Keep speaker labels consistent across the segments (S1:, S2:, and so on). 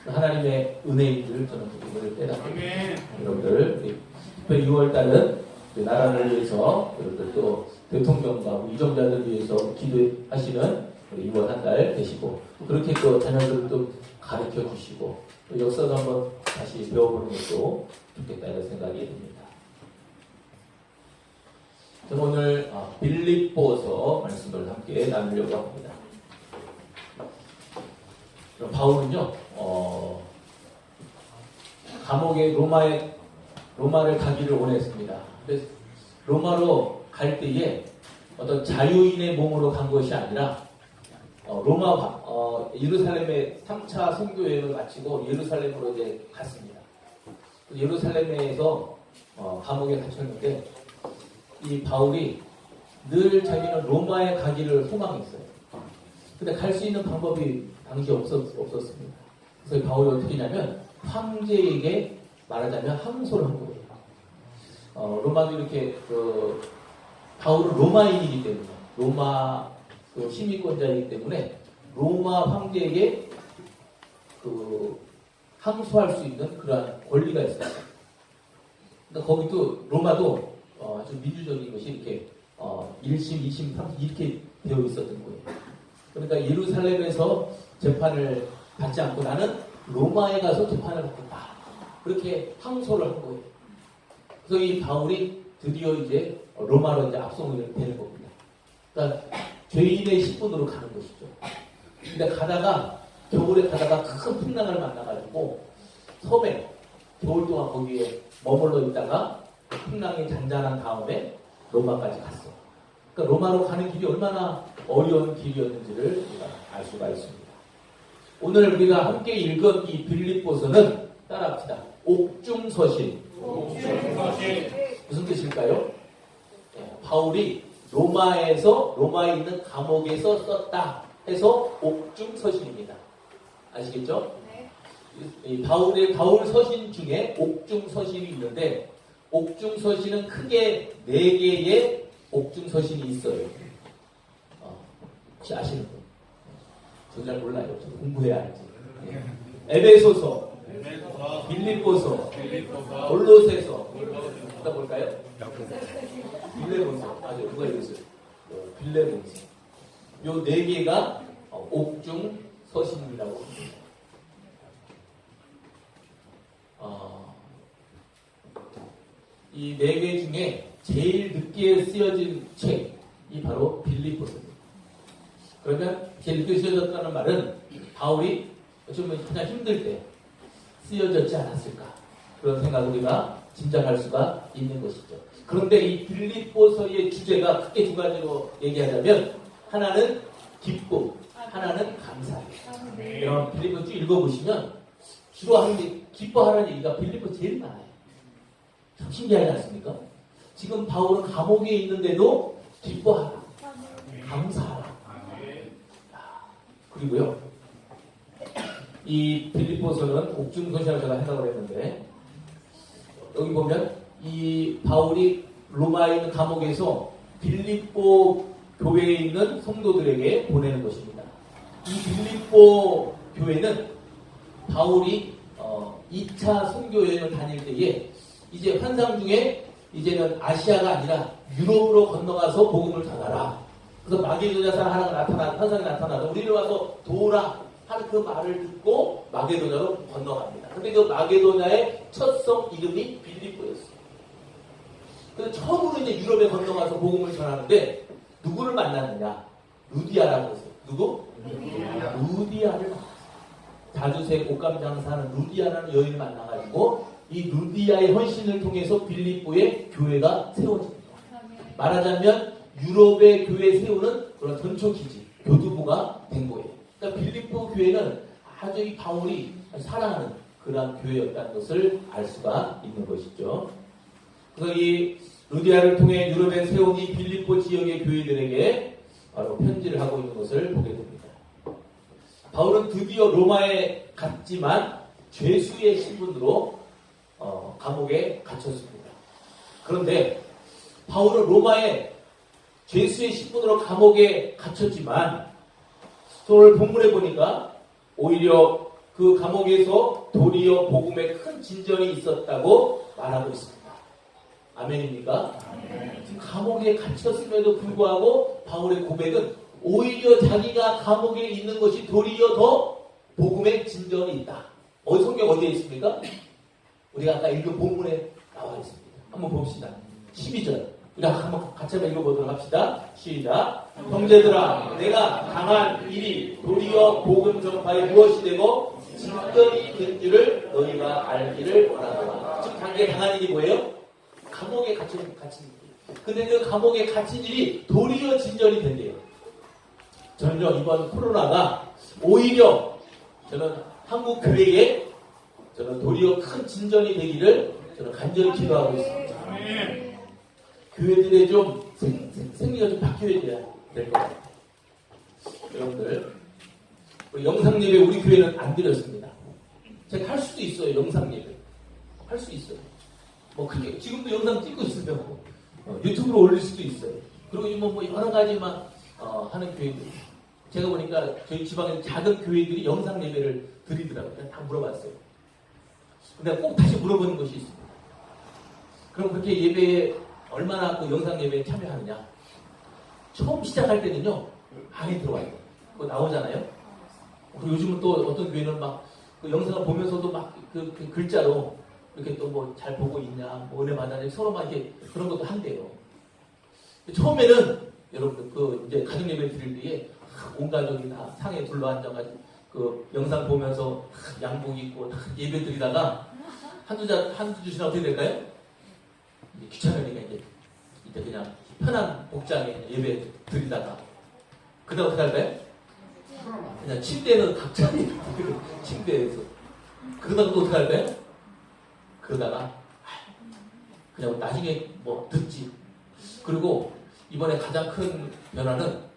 S1: 하나님의 은혜인 줄 저는 기분을 빼놨습니다. 여러분들 특별히 6월달은 나라를 위해서 여러분들 또 대통령과 이정자들 위해서 기도하시는 우리 6월 한 달 되시고 그렇게 또 자녀들도 가르쳐 주시고 또 역사도 한번 다시 배워보는 것도 좋겠다 이런 생각이 듭니다. 저는 오늘 빌립보서 말씀을 함께 나누려고 합니다. 바울은요, 감옥에 로마를 가기를 원했습니다. 그래서 로마로 갈 때에 어떤 자유인의 몸으로 간 것이 아니라 예루살렘의 3차 선교 여행을 마치고 예루살렘으로 이제 갔습니다. 예루살렘에서 감옥에 갇혔는데 이 바울이 늘 자기는 로마에 가기를 소망했어요. 근데 갈 수 있는 방법이 당시 없었습니다. 그래서 바울이 어떻게 했냐면 황제에게 말하자면 항소를 한 거예요. 로마도 이렇게 바울은 로마인이기 때문에 로마 시민권자이기 때문에 로마 황제에게 항소할 수 있는 그러한 권리가 있어요. 그러니까 거기도 로마도 아주 민주적인 것이 이렇게 1심, 2심, 3심 이렇게 되어 있었던 거예요. 그러니까 예루살렘에서 재판을 받지 않고 나는 로마에 가서 재판을 받겠다. 그렇게 항소를 한 거예요. 그래서 이 바울이 드디어 이제 로마로 이제 압송이 되는 겁니다. 그러니까 죄인의 신분으로 가는 것이죠. 근데 겨울에 가다가 큰 풍랑을 만나가지고 섬에 겨울 동안 거기에 머물러 있다가 풍랑이 잔잔한 다음에 로마까지 갔어. 그러니까 로마로 가는 길이 얼마나 어려운 길이었는지를 우리가 알 수가 있습니다. 오늘 우리가 함께 읽은 이 빌립보서는 따라합시다. 옥중서신. 무슨 뜻일까요? 바울이 로마에 있는 감옥에서 썼다 해서 옥중서신입니다. 아시겠죠? 네. 이 바울 서신 중에 옥중서신이 있는데 옥중서신은 크게 4개의 옥중서신이 있어요. 혹시 아시는 분? 저 잘 몰라요. 저 공부해야 알지. 에베소서, 빌립보서, 골로새서, 어디다 볼까요? 빌레몬서. 맞아요. 누가 이랬어요? 빌레몬서. 요 4개가 옥중서신이라고 합니다. 이 4개 중에 제일 늦게 쓰여진 책이 바로 빌립보서입니다. 그러면 제일 늦게 쓰여졌다는 말은 바울이 좀 그냥 힘들 때 쓰여졌지 않았을까 그런 생각을 우리가 짐작할 수가 있는 것이죠. 그런데 이 빌립보서의 주제가 크게 2가지로 얘기하자면 하나는 기쁨, 하나는 감사예요. 여러분 빌립보 쭉 읽어보시면 주로 하는 게 기뻐하라는 얘기가 빌립보 제일 많아요. 참 신기하지 않습니까? 지금 바울은 감옥에 있는데도 기뻐하라, 감사하라. 그리고요, 이 빌립보서는 옥중서신이라고 제가 해석을 했는데 여기 보면 이 바울이 로마에 있는 감옥에서 빌립보 교회에 있는 성도들에게 보내는 것입니다. 이 빌립보 교회는 바울이 2차 선교 여행을 다닐 때에 이제 환상 중에 이제는 아시아가 아니라 유럽으로 건너가서 복음을 전하라. 그래서 마게도냐사 하나가 환상이 나타나서 우리를 와서 도우라 하는 그 말을 듣고 마게도냐로 건너갑니다. 근데 그 마게도냐의 첫 성 이름이 빌립보였어요. 그래서 처음으로 이제 유럽에 건너가서 복음을 전하는데 누구를 만났느냐? 루디아라고 했어요. 누구? 루디아를 만났어요. 자주색 옷감 장사하는 루디아라는 여인을 만나가지고 이 루디아의 헌신을 통해서 빌립보의 교회가 세워집니다. 말하자면 유럽의 교회 세우는 그런 전초기지, 교두보가 된 거예요. 그러니까 빌립보 교회는 아주 이 바울이 사랑하는 그러한 교회였다는 것을 알 수가 있는 것이죠. 그래서 이 루디아를 통해 유럽에 세운 이 빌립보 지역의 교회들에게 바로 편지를 하고 있는 것을 보게 됩니다. 바울은 드디어 로마에 갔지만 죄수의 신분으로 감옥에 갇혔습니다. 그런데 바울은 로마에 죄수의 신분으로 감옥에 갇혔지만 오늘 본문에 보니까 오히려 그 감옥에서 도리어 복음에 큰 진전이 있었다고 말하고 있습니다. 아멘입니까? 지금 감옥에 갇혔음에도 불구하고 바울의 고백은 오히려 자기가 감옥에 있는 것이 도리어 더 복음의 진전이 있다. 성경 어디에 있습니까? 우리가 아까 읽은 본문에 나와 있습니다. 한번 봅시다. 12절. 우리가 한번 같이 한번 읽어보도록 합시다. 시작. 형제들아, 내가 당한 일이 도리어 복음 전파에 무엇이 되고 진전이 된 줄을 너희가 알기를 원하노라. 지금 당한 일이 뭐예요? 감옥에 갇힌 일. 근데 그 감옥에 갇힌 일이 도리어 진전이 된대요. 저는요, 이번 코로나가 오히려 저는 한국 교회에 저는 도리어 큰 진전이 되기를 저는 간절히 기도하고 있습니다. 교회들의 좀 생리가 좀 바뀌어야 될 것 같아요. 여러분들, 우리 영상 예배 우리 교회는 안 드렸습니다. 제가 할 수도 있어요. 영상 예배 할 수 있어요. 뭐 크게 지금도 영상 찍고 있어요. 유튜브로 올릴 수도 있어요. 그리고 뭐 여러 가지 막 하는 교회들. 제가 보니까 저희 지방에 작은 교회들이 영상 예배를 드리더라고요. 다 물어봤어요. 근데 꼭 다시 물어보는 것이 있습니다. 그럼 그렇게 예배에 얼마나 그 영상 예배에 참여하느냐? 처음 시작할 때는요, 방에 들어와요. 그거 나오잖아요. 그리고 요즘은 또 어떤 교회는 막 그 영상을 보면서도 막 그 글자로 이렇게 또 뭐 잘 보고 있냐, 뭐 은혜 받았냐, 서로 막 이렇게 그런 것도 한대요. 처음에는 여러분들 그 이제 가정 예배 드릴 때에 온 가족이 다 상에 둘러앉아가지고 그 영상 보면서 양복 입고 예배 드리다가 한두 주 지나 어떻게 될까요? 이제 귀찮으니까 이제 그냥 편한 복장에 예배 드리다가 그다음 어떻게 할까요? 그냥 침대는 각자 침대에서 그러다가 또 어떻게 할까요? 그러다가 그냥 나중에 뭐 듣지. 그리고 이번에 가장 큰 변화는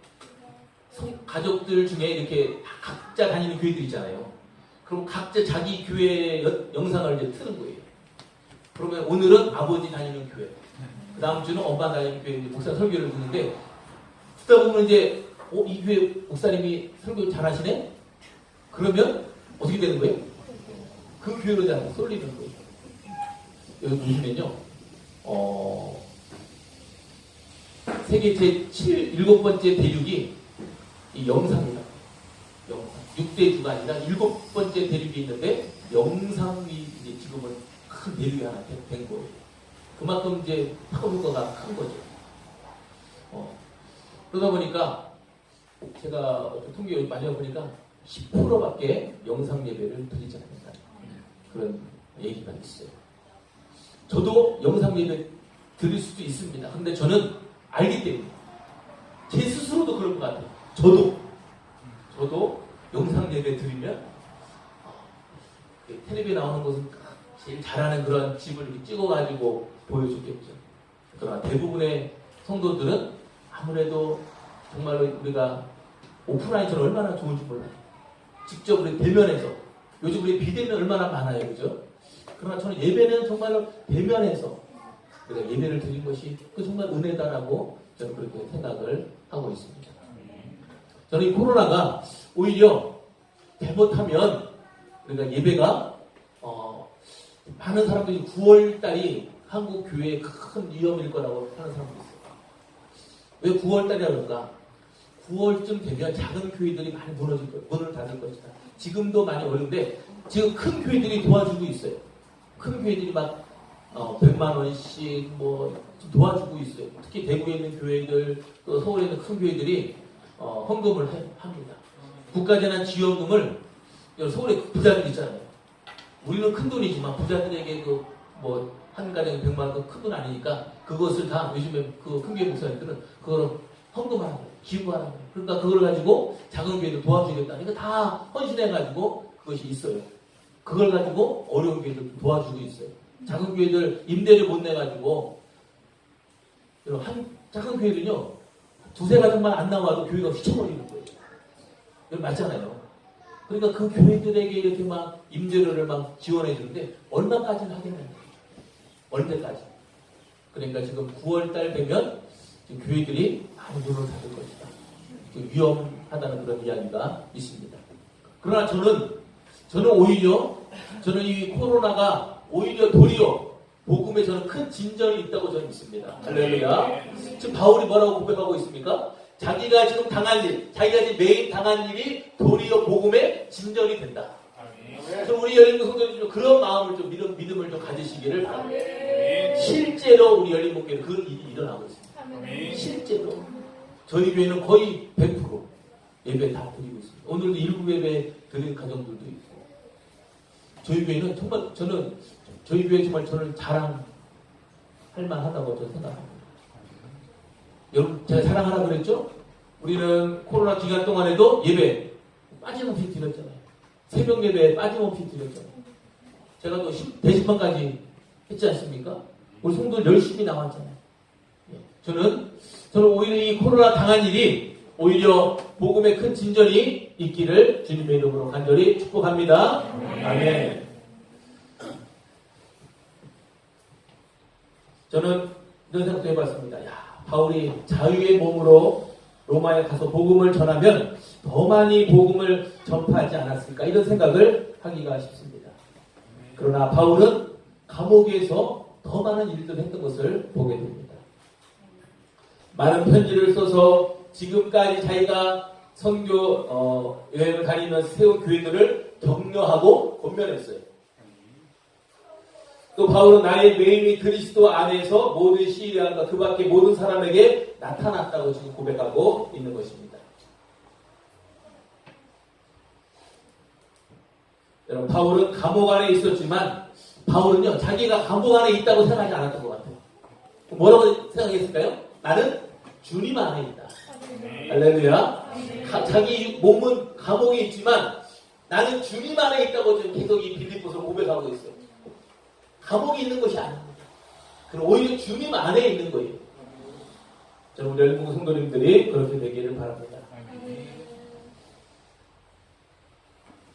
S1: 가족들 중에 이렇게 각자 다니는 교회들 있잖아요. 그럼 각자 자기 교회 영상을 이제 트는 거예요. 그러면 오늘은 아버지 다니는 교회, 그 다음 주는 엄마 다니는 교회 목사 설교를 듣는데 듣다 보면 이제 이 교회 목사님이 설교 잘하시네? 그러면 어떻게 되는 거예요? 그 교회로 다 쏠리는 거예요. 여기 보시면요, 세계 제7번째 대륙이 이 영상이다. 영상. 6대주가 아니라 7번째 대륙이 있는데 영상이 이제 지금은 큰 대륙이 하나 된 거예요. 그만큼 이제 파급효과가 큰 거죠. 그러다 보니까 제가 통계 마지막에 보니까 10%밖에 영상 예배를 드리지 않는다. 그런 얘기가 있어요. 저도 영상 예배 드릴 수도 있습니다. 근데 저는 알기 때문에 제 스스로도 그럴 것 같아요. 저도 영상 예배 드리면 텔레비에 나오는 것은 제일 잘하는 그런 집을 이렇게 찍어가지고 보여줬겠죠. 그러나 대부분의 성도들은 아무래도 정말로 우리가 오프라인처럼 얼마나 좋은지 몰라요. 직접 우리 대면에서 요즘 우리 비대면 얼마나 많아요, 그죠? 그러나 저는 예배는 정말로 대면에서 우리가 예배를 드린 것이 그 정말 은혜다라고 저는 그렇게 생각을 하고 있습니다. 저는 이 코로나가 오히려 잘못하면 우리가 예배가 많은 사람들이 9월달이 한국 교회의 큰 위험일 거라고 하는 사람도 있어요. 왜 9월달이라고 그럴까? 9월쯤 되면 작은 교회들이 많이 무너질 거예요. 문을 닫을 것이다. 지금도 많이 어려운데 지금 큰 교회들이 도와주고 있어요. 큰 교회들이 막 100만 원씩 뭐 도와주고 있어요. 특히 대구에 있는 교회들, 또 서울에 있는 큰 교회들이 헌금을 합니다. 국가재난 지원금을 서울에 부자들 있잖아요. 우리는 큰 돈이지만 부자들에게 뭐 한 가정에 100만 원 큰 돈 아니니까 그것을 다 요즘에 그 큰 교회 목사님들은 그거를 헌금하는 거예요. 기부하는 거예요. 그러니까 그걸 가지고 작은 교회도 도와주겠다. 그러니까 다 헌신해가지고 그것이 있어요. 그걸 가지고 어려운 교회들 도와주고 있어요. 작은 교회들 임대를 못 내가지고 작은 교회는요 두세 가정만 안 나와도 교회가 휘청거리는 거예요. 여러분 맞잖아요. 그러니까 그 교회들에게 이렇게 막 임대료를 막 지원해 주는데 얼마까지는 하겠냐고. 얼마까지. 그러니까 지금 9월달 되면 지금 교회들이 많이 문을 닫을 것이다. 위험하다는 그런 이야기가 있습니다. 그러나 저는 저는 이 코로나가 오히려 도리어 복음에 저는 큰 진전이 있다고 저는 믿습니다. 할렐루야. 지금 바울이 뭐라고 고백하고 있습니까? 자기가 지금 당한 일, 자기가 지금 매일 당한 일이 도리어 복음의 진전이 된다. 그래서 우리 열린문 성도님 그런 마음을 좀 믿음을 좀 가지시기를 바랍니다. 실제로 우리 열린문교회는 그런 일이 일어나고 있습니다. 실제로 저희 교회는 거의 100% 예배 다 드리고 있습니다. 오늘도 일부 예배 드린 가정들도 있고 저희 교회는 정말 저희 교회 정말 저는 자랑할 만하다고 저는 생각합니다. 여러분 제가 자랑하라고 그랬죠? 우리는 코로나 기간 동안에도 예배 빠짐없이 드렸잖아요. 새벽 예배 빠짐없이 드렸잖아요. 제가 또 대신반까지 했지 않습니까? 우리 성도들 열심히 나왔잖아요. 저는 오히려 이 코로나 당한 일이 오히려 복음의 큰 진전이 있기를 주님의 이름으로 간절히 축복합니다. 아멘. 저는 이런 생각도 해봤습니다. 바울이 자유의 몸으로 로마에 가서 복음을 전하면 더 많이 복음을 전파하지 않았을까 이런 생각을 하기가 쉽습니다. 그러나 바울은 감옥에서 더 많은 일들을 했던 것을 보게 됩니다. 많은 편지를 써서 지금까지 자기가 선교 여행을 다니면서 세운 교회들을 격려하고 권면했어요. 또 바울은 나의 매임이 그리스도 안에서 모든 시리아과 그 밖의 모든 사람에게 나타났다고 지금 고백하고 있는 것입니다. 여러분 바울은 감옥 안에 있었지만 바울은요 자기가 감옥 안에 있다고 생각하지 않았던 것 같아요. 뭐라고 생각했을까요? 나는 주님 안에 있다. 할렐루야. 자기 몸은 감옥에 있지만 나는 주님 안에 있다고 지금 계속 이 빌립보서 고백하고 있어요. 감옥에 있는 것이 아닙니다. 그럼 오히려 주님 안에 있는 거예요. 저는 우리 열린문 성도님들이 그렇게 되기를 바랍니다.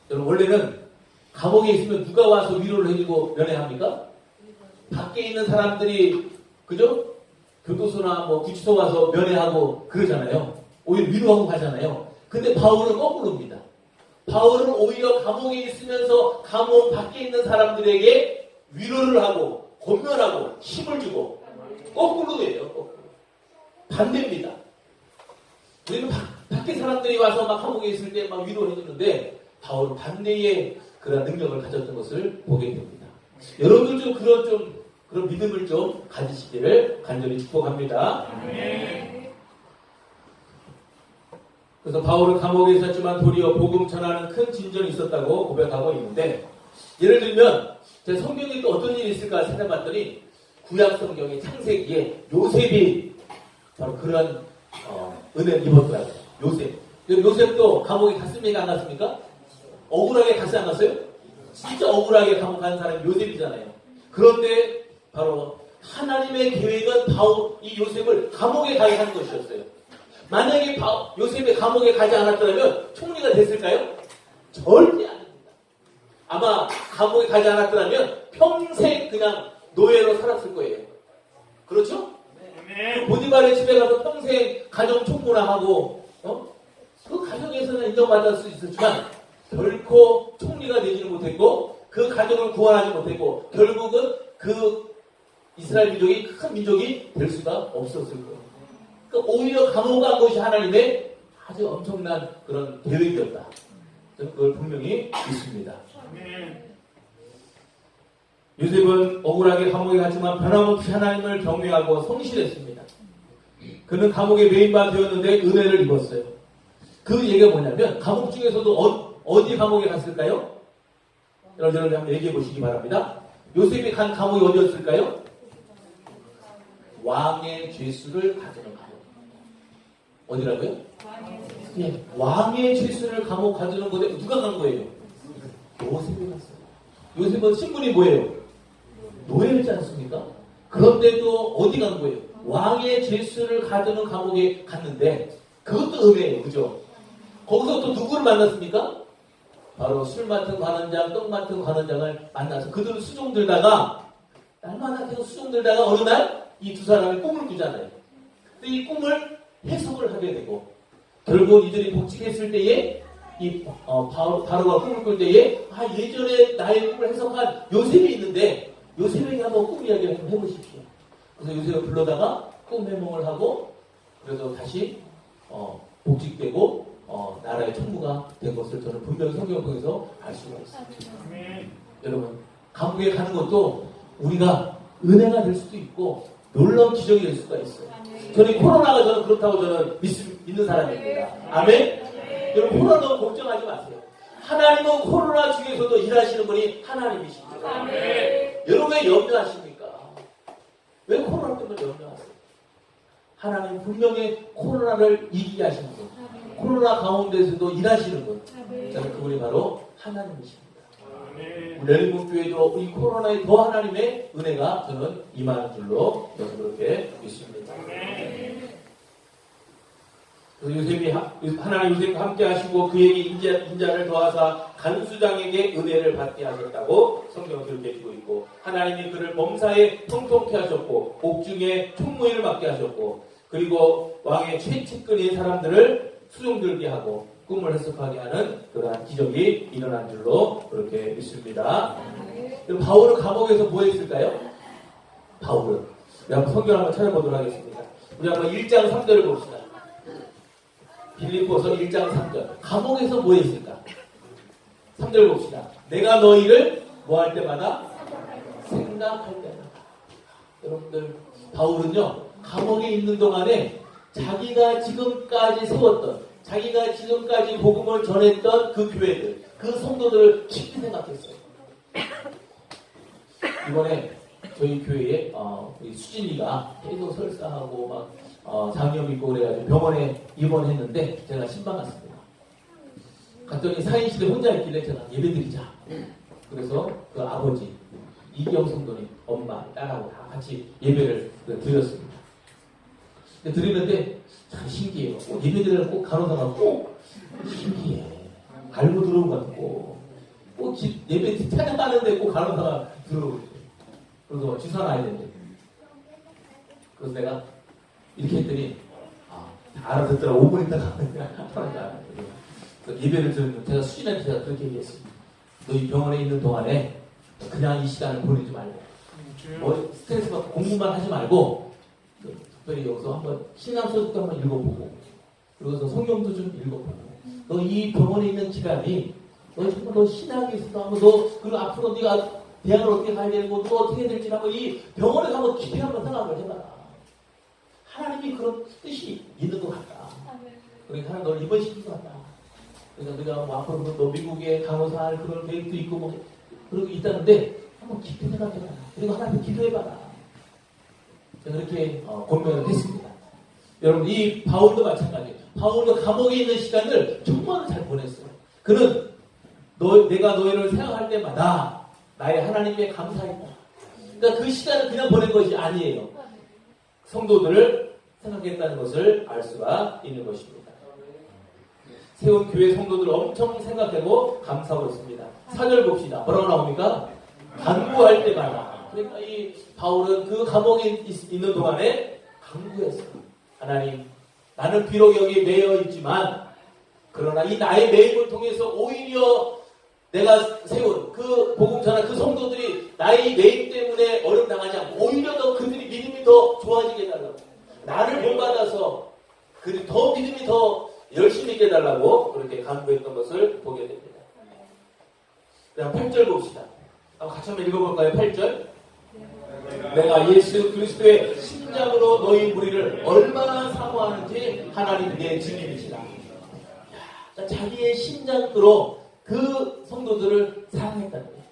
S1: 여러분 원래는 감옥에 있으면 누가 와서 위로를 해주고 면회합니까? 밖에 있는 사람들이 그죠? 교도소나 구치소 와서 면회하고 그러잖아요. 오히려 위로하고 가잖아요. 근데 바울은 거꾸로입니다. 바울은 오히려 감옥에 있으면서 감옥 밖에 있는 사람들에게 위로를 하고 권면하고 힘을 주고 거꾸로예요. 거꾸로. 반대입니다. 우리는 밖에 사람들이 와서 막 감옥에 있을 때 막 위로를 해주는데 바울은 반대의 그런 능력을 가졌던 것을 보게 됩니다. 여러분들 그런 믿음을 좀 가지시기를 간절히 축복합니다. 그래서 바울은 감옥에 있었지만 도리어 복음 전하는 큰 진전이 있었다고 고백하고 있는데 예를 들면 제 성경에 또 어떤 일이 있을까 생각해봤더니 구약 성경의 창세기에 요셉이 바로 그런 은혜를 입었더라고요. 요셉도 감옥에 갔습니까? 안 갔습니까? 억울하게 갔어요? 안 갔어요? 진짜 억울하게 감옥 간 사람이 요셉이잖아요. 그런데 바로 하나님의 계획은 이 요셉을 감옥에 가게 하는 것이었어요. 만약에 요셉이 감옥에 가지 않았더라면 총리가 됐을까요? 절대 아닙니다. 아마 감옥에 가지 않았더라면 평생 그냥 노예로 살았을 거예요. 그렇죠? 네. 보디발의 집에 가서 평생 가정 총무랑하고 그 가정에서는 인정받을 수 있었지만 결코 총리가 되지는 못했고 그 가정을 구원하지 못했고 결국은 그 이스라엘 민족이 큰 민족이 될 수가 없었을 거예요. 그러니까 오히려 감옥 간 것이 하나님의 아주 엄청난 그런 계획이었다. 그걸 분명히 믿습니다. 요셉은 억울하게 감옥에 갔지만 변함없이 하나님을 경외하고 성실했습니다. 그는 감옥에 매인바 되었는데 은혜를 입었어요. 그 얘기가 뭐냐면 감옥 중에서도 어디 감옥에 갔을까요? 여러분들 한번 얘기해 보시기 바랍니다. 요셉이 간 감옥이 어디였을까요? 왕의 죄수를 가두는 감옥. 어디라고요? 예, 왕의 죄수를 감옥 가두는 곳에 누가 간 거예요? 요셉이 갔어요. 요셉은 신분이 뭐예요? 노예였지 않습니까? 그런데도 어디 간 거예요? 왕의 죄수를 가두는 감옥에 갔는데 그것도 은혜예요. 그죠? 거기서 또 누구를 만났습니까? 바로 술 맡은 관원장, 떡 맡은 관원장을 만나서 그들은 수종 들다가 날마다 계속 수종 들다가 어느 날 이 두 사람이 꿈을 꾸잖아요. 근데 이 꿈을 해석을 하게 되고 결국 이들이 복직했을 때에 바로가 꿈을 꿀 때에 예전에 나의 꿈을 해석한 요셉이 있는데 요셉에게 한번 꿈 이야기를 한번 해보십시오. 그래서 요셉을 불러다가 꿈 해몽을 하고 그래서 다시 복직되고 나라의 총무가 된 것을 저는 분명히 성경을 통해서 알 수가 있습니다. 여러분 감옥에 가는 것도 우리가 은혜가 될 수도 있고 놀라운 기적이 될 수가 있어요. 저는 코로나가 저는 그렇다고 저는 믿는 사람입니다. 아멘? 여러분 코로나 너무 걱정하지 마세요. 하나님은 코로나 중에서도 일하시는 분이 하나님이십니다. 여러분 왜 염려하십니까? 왜 코로나 때문에 염려하세요? 하나님 분명히 코로나를 이기게 하시는 분, 코로나 가운데서도 일하시는 분, 저는 그분이 바로 하나님이십니다. 우리 열린문교회도 이 코로나에 더 하나님의 은혜가 저는 임하는 줄로 저는 그렇게 믿습니다. 요셉이 하나님 요셉과 함께 하시고 그에게 인자를 더하사 간수장에게 은혜를 받게 하셨다고 성경은 그렇게 해주고 있고 하나님이 그를 범사에 통통케 하셨고 옥중에 총무일을 맡게 하셨고 그리고 왕의 최측근인 사람들을 수종들게 하고 꿈을 해석하게 하는 그러한 기적이 일어난 줄로 그렇게 믿습니다. 바울은 감옥에서 뭐 했을까요? 바울은 우리 한번 성경 한번 찾아보도록 하겠습니다. 우리 한번 1장 3절을 봅시다. 빌립보서 1장 3절. 감옥에서 뭐 했을까? 3절 봅시다. 내가 너희를 뭐 할 때마다? 생각할 때마다. 여러분들 바울은요 감옥에 있는 동안에 자기가 지금까지 세웠던 자기가 지금까지 복음을 전했던 그 교회들 그 성도들을 깊이 생각했어요. 이번에 저희 교회에 수진이가 계속 설사하고 막 장염 있고 그래가지고 병원에 입원했는데 제가 신방 갔습니다. 갔더니 사인실에 혼자 있길래 제가 예배드리자. 그래서 그 아버지 이기영 성도님 엄마 딸하고 다 같이 예배를 드렸습니다. 근데 드리는데 참 신기해요. 예배드리는 꼭 간호사가 꼭 신기해. 알고 들어온 것 같고 꼭 예배 찬양하는데 꼭 간호사가 들어오고 있어요. 그래서 주사 놔야 된대. 그래서 내가 이렇게 했더니 다 알아듣더라. 5분 있다가 하는다. 예배를 들으면 제가 수진한테 제가 그렇게 얘기했습니다. 너희 병원에 있는 동안에 그냥 이 시간을 보내지 말고 스트레스 받고 공부만 하지 말고 특별히 여기서 한번 신앙서적도 한번 읽어보고 그리고 성경도 좀 읽어보고 너 이 병원에 있는 기간이 너 정말 너 신앙에 있어서 한번 너 그리고 앞으로 네가 대학을 어떻게 가야 되고 또 어떻게 해야 될지 한번 이 병원에 한번 깊이 한번 생각을 해봐라. 하나님이 그런 뜻이 있는 것 같다. 그러니까 하나님 너를 입원시킨 것 같다. 그러니까 네가 뭐 앞으로 너 미국에 간호사 할 그런 계획도 있고 뭐 그런 게 있다는데 한번 깊이 생각해봐라. 그리고 하나님 기도해봐라. 그렇게 권면을 했습니다. 여러분 이 바울도 마찬가지예요. 바울도 감옥에 있는 시간을 정말 잘 보냈어요. 그는 내가 너희를 생각할 때마다 나의 하나님께 감사했다. 그러니까 그 시간을 그냥 보낸 것이 아니에요. 성도들을 생각했다는 것을 알 수가 있는 것입니다. 세운 교회 성도들을 엄청 생각하고 감사하고 있습니다. 4절 봅시다. 뭐라고 나옵니까? 간구할 때마다. 그러니까 이 바울은 그 감옥에 있는 동안에 간구했어요. 하나님, 나는 비록 여기 매여 있지만 그러나 이 나의 매임을 통해서 오히려 내가 세운 그 복음 전한 그 성도들이 나의 매임 때문에 어려움 당하지 않고 오히려 더 그들이 믿음이 더 좋아지게 해달라고 나를 본받아서 그들이 더 믿음이 더 열심히 있게 해달라고 그렇게 간구했던 것을 보게 됩니다. 그다음 8절 봅시다. 같이 한번 읽어볼까요? 8절. 내가 예수 그리스도의 심장으로 너희 무리를 얼마나 사모하는지 하나님 내 증인이시다. 자기의 심장으로 그 성도들을 사랑했다는 거예요.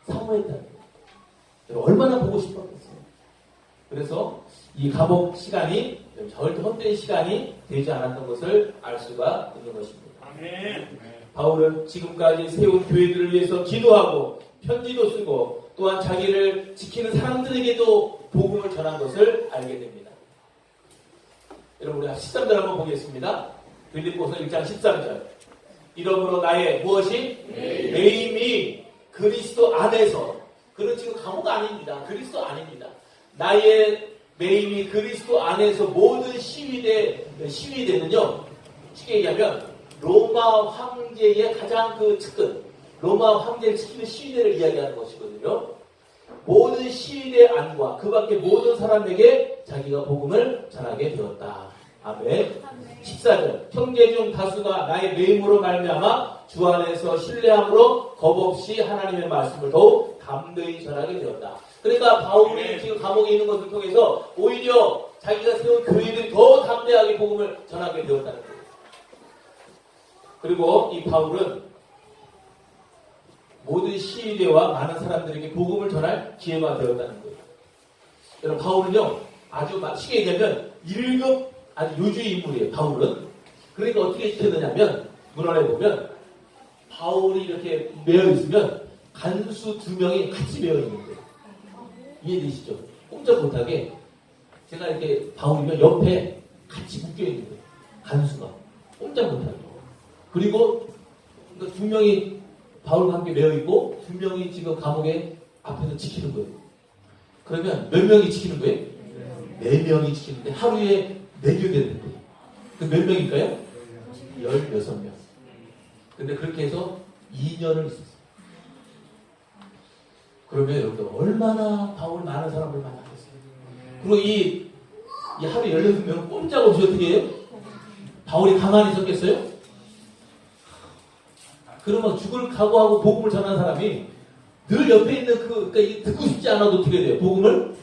S1: 사모했다는 거예요. 얼마나 보고 싶었겠어요. 그래서 이 감옥 시간이 절대 헛된 시간이 되지 않았던 것을 알 수가 있는 것입니다. 아멘. 바울은 지금까지 세운 교회들을 위해서 기도하고 편지도 쓰고 또한 자기를 지키는 사람들에게도 복음을 전한 것을 알게 됩니다. 여러분 우리 13절 한번 보겠습니다. 빌립보서 1장 13절. 이러므로 나의 무엇이? 매임이 그리스도 안에서 그는 지금 감옥 아닙니다. 그리스도 아닙니다. 나의 매임이 그리스도 안에서 모든 시위대는요 쉽게 얘기하면 로마 황제의 가장 그 측근, 로마 황제를 지키는 시위대를 이야기하는 것이거든요. 모든 시위대 안과 그 밖에 모든 사람에게 자기가 복음을 전하게 되었다. 아멘. 14절 형제 중 다수가 나의 매임으로 말미암아 주 안에서 신뢰함으로 겁없이 하나님의 말씀을 더욱 담대히 전하게 되었다. 그러니까 바울이 지금 감옥에 있는 것을 통해서 오히려 자기가 세운 교회들이 더 담대하게 복음을 전하게 되었다는 거예요. 그리고 이 바울은 모든 시위대와 많은 사람들에게 복음을 전할 기회가 되었다는 거예요. 여러분 바울은요 아주 쉽게 얘기하면 1급 아주 요주의 인물이에요. 바울은. 그러니까 어떻게 시켰느냐면 문헌에 보면 바울이 이렇게 매여 있으면 간수 2명이 같이 매여 있는 거예요. 이해되시죠? 꼼짝 못하게 제가 이렇게 바울이면 옆에 같이 묶여 있는 거예요. 간수가 꼼짝 못하게. 그리고 2명이 바울과 함께 매여 있고 2명이 지금 감옥에 앞에서 지키는 거예요. 그러면 몇 명이 지키는 거예요? 4명이 지키는데 하루에 4개 되는 거예요. 그 몇 명일까요? 16명. 근데 그렇게 해서 2년을 있었어요. 그러면 여러분들 얼마나 바울 많은 사람을 만나겠어요. 그리고 이 하루 16명은 꼼짝없이 어떻게 해요? 바울이 가만히 있었겠어요? 그러면 죽을 각오하고 복음을 전하는 사람이 늘 옆에 있는 그러니까 듣고 싶지 않아도 어떻게 돼요? 복음을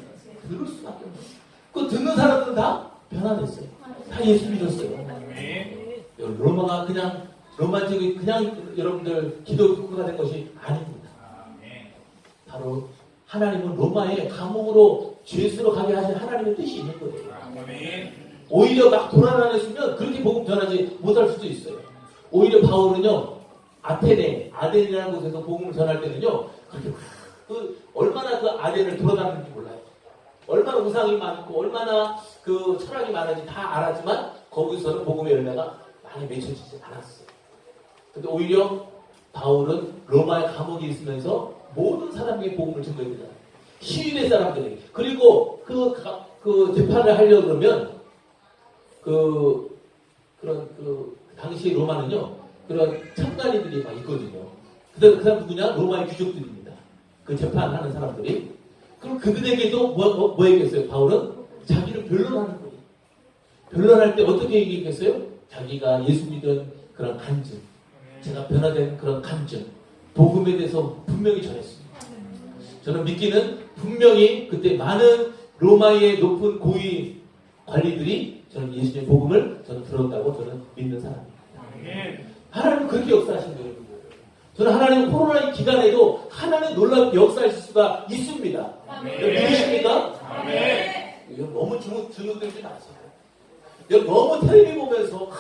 S1: 들을 수밖에 없어요. 그 듣는 사람들은 다 변화됐어요. 다 예수 믿었어요. 로마가 그냥 로마 쪽이 그냥 여러분들 기독교가 된 것이 아닙니다. 바로 하나님은 로마의 감옥으로 죄수로 가게 하신 하나님의 뜻이 있는 거예요. 오히려 막 돌아다녔으면 그렇게 복음 전하지 못할 수도 있어요. 오히려 바울은요 아덴이라는 곳에서 복음을 전할 때는요 그렇게 얼마나 그 아덴을 돌아다니는지 몰라요. 얼마나 우상이 많고 얼마나 그 철학이 많은지 다 알았지만 거기서는 복음의 열매가 많이 맺혀지지 않았어요. 근데 오히려 바울은 로마의 감옥에 있으면서 모든 사람에게 복음을 증거해야 되잖아요. 시위대 사람들에게. 그리고 그 재판을 하려고 그러면 그런 당시 로마는요 그런 참관인들이 막 있거든요. 그 사람 누구냐? 로마의 귀족들입니다. 그 재판하는 사람들이. 그럼 그들에게도 뭐 얘기했어요? 바울은 자기를 변론하는 거예요. 변론할 때 어떻게 얘기했어요? 자기가 예수 믿은 그런 간증, 제가 변화된 그런 간증, 복음에 대해서 분명히 전했습니다. 저는 믿기는 분명히 그때 많은 로마의 높은 고위 관리들이 저는 예수님의 복음을 저는 들었다고 저는 믿는 사람입니다. 하나님은 그렇게 역사하신 거예요. 저는 하나님 코로나 기간에도 하나님 놀랍게 역사하실 수가 있습니다. 믿으십니까? 여러분 너무 주눅들지 마세요. 여러분 너무 텔레비 보면서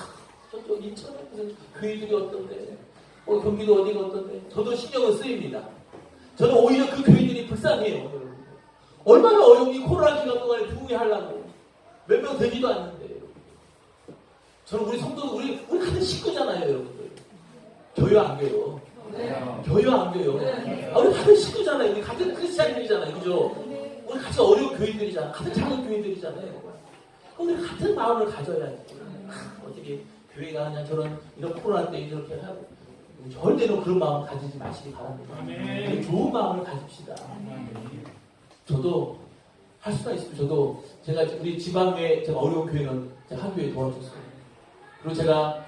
S1: 저쪽 인천에 무슨 교회들이 어떤데 경기도 어디가 어떤데 저도 신경은 쓰입니다. 저는 오히려 그 교회들이 불쌍해요. 얼마나 어려운 이 코로나 기간 동안에 부흥회 하려고 몇 명 되지도 않는데 저는 우리 성도 우리 같은 식구잖아요. 여러분들 교회 안 교회요. 교회 안 교회요. 우리 같은 식구잖아요. 우리 같은 크리스찬들이잖아요. 그죠? 우리 같이 어려운 교회들이잖아요. 같은 작은 교회들이잖아요. 그럼 우리 같은 마음을 가져야지. 어떻게 교회가 그냥 이런 코로나 때 이렇게 하고 절대로 그런 마음 가지지 마시기 바랍니다. 좋은 마음을 가집시다. 저도 할 수가 있습니다. 저도 제가 우리 지방에 제가 어려운 교회는 제가 학교에 도와줬어요. 그리고 제가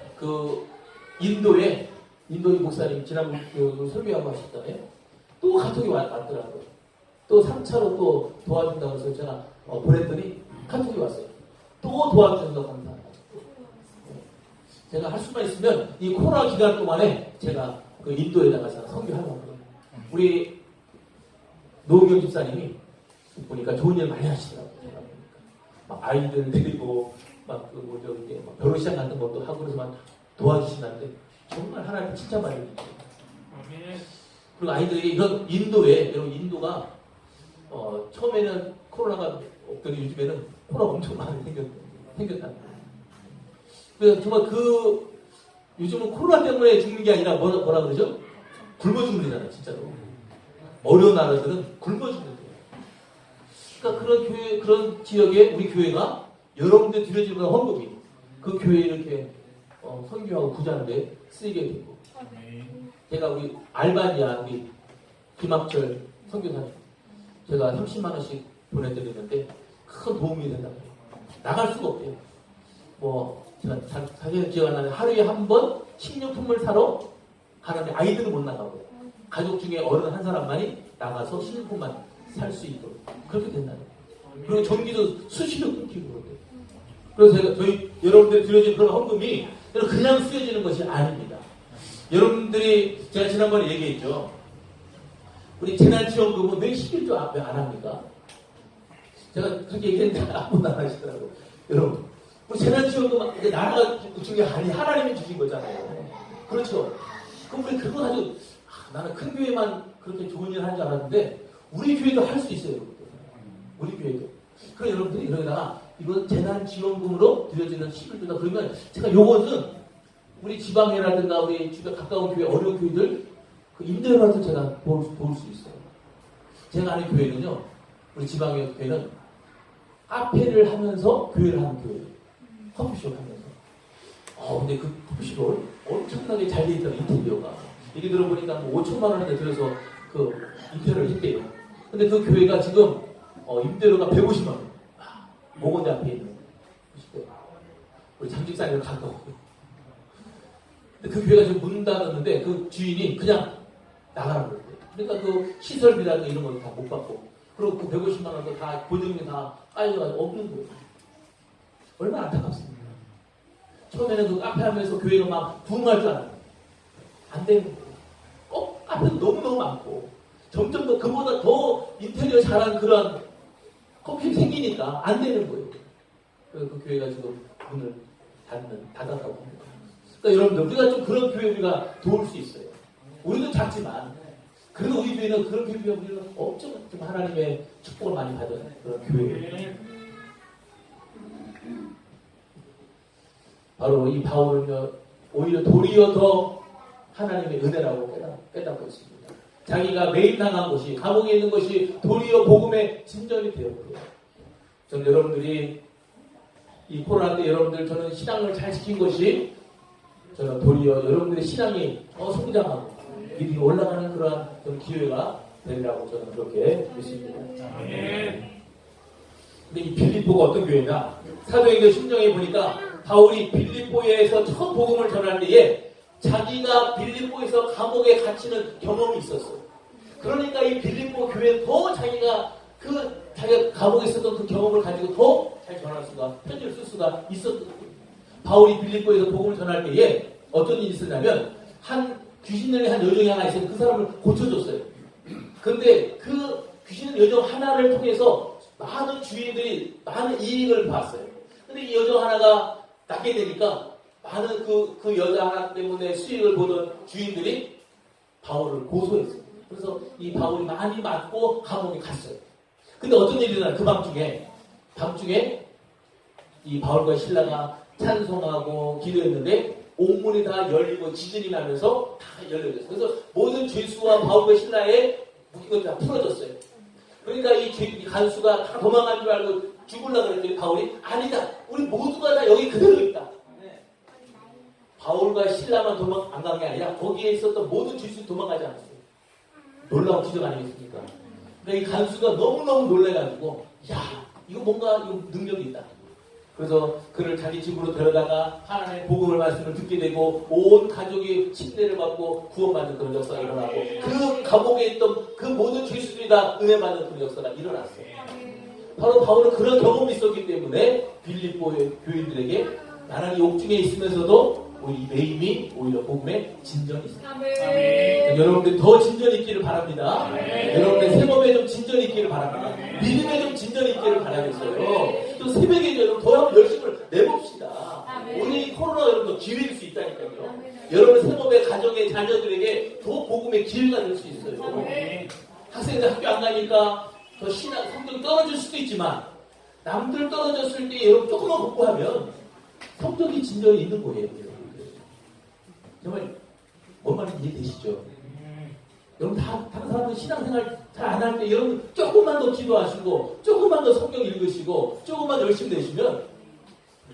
S1: 인도의 목사님 지난번 설교하고 하셨잖아요. 또 카톡이 왔더라고요. 또 3차로 또 도와준다고 해서 제가 보냈더니 카톡이 왔어요. 또 도와주셔서 감사합니다. 제가 할 수만 있으면 이 코로나 기간 동안에 제가 그 인도에다가 제가 선교하려고 해요. 우리 노경 집사님이 보니까 좋은 일 많이 하시더라고요. 막 아이들 데리고 막 결혼시장 같은 것도 하고 그래서 막 도와주시는데 정말 하나님 칭찬 많이 해주세요. 그리고 아이들에게 이런 여러분 인도가 처음에는 코로나가 없더니 요즘에는 코로나 엄청 많이 생겼다. 그래서 정말 요즘은 코로나 때문에 죽는 게 아니라 뭐라 그러죠? 굶어 죽는 거잖아요, 진짜로. 어려운 나라들은 굶어 죽는 거예요. 그러니까 그런 지역에 우리 교회가 여러분들 드려지는 헌금이 그 교회에 이렇게 선교하고 부자인데 쓰이게 되고 제가 우리 알바니아 우리 김학철 선교사님 제가 30만 원씩 보내드리는데 큰 도움이 된다고 해요. 나갈 수가 없대요. 제가 자세히 기억 안 나는데 하루에 한 번 식료품을 사러 가는데 아이들은 못 나가고요. 가족 중에 어른 한 사람만이 나가서 식료품만 살 수 있도록 그렇게 된다는 거예요. 그리고 전기도 수시로 끊기고 그러대요. 그래서 저희 여러분들이 드려진 그런 헌금이 그냥 쓰여지는 것이 아닙니다. 여러분들이 제가 지난번에 얘기했죠. 우리 재난지원금은 왜 11조 앞에 안 합니까? 제가 그렇게 얘기했는데 아무도 안 하시더라고요. 여러분, 우리 재난지원금 나라가 주신 게 아니 하나님이 주신 거잖아요. 그렇죠? 그럼 우리 그거 가지고 나는 큰 교회만 그렇게 좋은 일을 하는 줄 알았는데 우리 교회도 할 수 있어요. 우리 교회도. 그럼 여러분들이 이러다가 이거 재난지원금으로 드려지는 11조다. 그러면 제가 요것은 우리 지방회라든가 우리 주변 가까운 교회, 어려운 교회들 그 임대료라도 제가 도울 수 있어요. 제가 아는 교회는요, 우리 지방회 교회는 카페를 하면서 교회를 하는 교회예요. 커피숍 하면서. 근데 그 커피숍을 엄청나게 잘 돼 있더라, 인테리어가. 얘기 들어보니까 5천만 원에 들여서 그 인테리어를 했대요. 근데 그 교회가 지금 임대료가 150만 원. 모건대 앞에 있는 우리 장직사님을 가까워. 근데 그 교회가 지금 문 닫았는데 그 주인이 그냥 나가는 거예요. 그러니까 그 시설비라든가 이런 것도 다 못 받고 그리고 그 150만 원도 다 보증금이 다 깔려가지고 없는 거예요. 얼마나 안타깝습니까? 처음에는 그 카페 하면서 교회가 막 부흥할 줄 알았는데 안 되는 거예요. 카페도 너무너무 많고 점점 더 그보다 더 인테리어 잘한 그런 커피 생기니까 안 되는 거예요. 그래서 그 교회가 지금 문을 닫았다고 합니다. 그러니까 여러분들 우리가 좀 그런 교회 우리가 도울 수 있어요. 우리도 작지만 그래도 우리 교회는 그런 교회 우리는 엄청 좀 하나님의 축복을 많이 받은 그런 교회예요. 바로 이 바울은요 오히려 도리어 더 하나님의 은혜라고 깨닫고 있습니다. 자기가 매임당한 것이 감옥에 있는 것이 도리어 복음의 진전이 되었고요. 저는 여러분들이 이 코로나 때 여러분들 저는 신앙을 잘 지킨 것이 저는 도리어 여러분들의 신앙이 성장하고 믿음이 올라가는 그러한 기회가 되리라고 저는 그렇게 믿습니다. 근데 이 빌립보가 어떤 교회냐? 사도행전 10장에 보니까 바울이 빌립보에서 처음 복음을 전할 때에 자기가 빌립보에서 감옥에 갇히는 경험이 있었어요. 그러니까 이 빌립보 교회는 더 자기가 감옥에 있었던 그 경험을 가지고 더 잘 전할 수가, 편지를 쓸 수가 있었던 거예요. 바울이 빌립보에서 복음을 전할 때에 어떤 일이 있었냐면 귀신 들린 한 여종이 하나 있어서 그 사람을 고쳐줬어요. 그런데 그 귀신 여종 하나를 통해서 많은 주인들이 많은 이익을 봤어요. 근데 이 여종 하나가 낫게 되니까 많은 그 여자 하나 때문에 수익을 보던 주인들이 바울을 고소했어요. 그래서 이 바울이 많이 맞고 감옥에 갔어요. 근데 어떤 일이 일어나요? 그 밤중에 이 바울과 신라가 찬송하고 기도했는데 옥문이 다 열리고 지진이 나면서 다 열려졌어요. 그래서 모든 죄수와 바울과 신라의 묶인 것이 다 풀어졌어요. 그러니까 이 간수가 다 도망간 줄 알고 죽으려고 그랬더니 바울이 아니다. 우리 모두가 다 여기 그대로 있다. 바울과 신라만 도망 안 간 게 아니라 거기에 있었던 모든 죄수 도망가지 않았어요. 놀라운 기적 아니겠습니까? 그러니까 이 간수가 너무너무 놀래가지고 이거 뭔가 능력이 있다. 그래서 그를 자기 집으로 데려다가 하나님의 복음을 말씀을 듣게 되고 온 가족이 침례를 받고 구원받는 그런 역사가 일어나고 그 감옥에 있던 그 모든 죄수들이 다 은혜 받는 그런 역사가 일어났어요. 바로 바울은 그런 경험이 있었기 때문에 빌립보의 교인들에게 나란히 옥중에 있으면서도 우리 매임이 오히려 복음의 진전이 있습니다. 여러분들 더 진전이 있기를 바랍니다. 여러분들 세범에 좀 진전이 있기를 바랍니다. 믿음에 좀 진전이 있기를 바라겠어요. 또 새벽에 여러분 더 한번 열심을 내봅시다. 오늘 이 코로나 여러분도 기회일 수 있다니까요. 여러분 세범의 가정의 자녀들에게 더 복음의 기회가 될 수 있어요. 학생들 학교 안 가니까 더 신앙 성적이 떨어질 수도 있지만 남들 떨어졌을 때 여러분 조금만 공부하면 성적이 진전이 있는 거예요. 정말 뭔 말인지 이해되시죠? 여러분 다른 사람들 신앙생활 잘 안 할 때 여러분 조금만 더 기도하시고 조금만 더 성경 읽으시고 조금만 열심히 내시면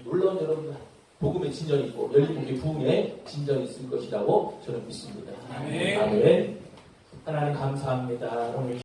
S1: 놀라운 여러분들 복음의 진전이 있고 열린 목의 부흥의 진전이 있을 것이라고 저는 믿습니다.
S2: 아멘.
S1: 아멘. 하나님 감사합니다. 오늘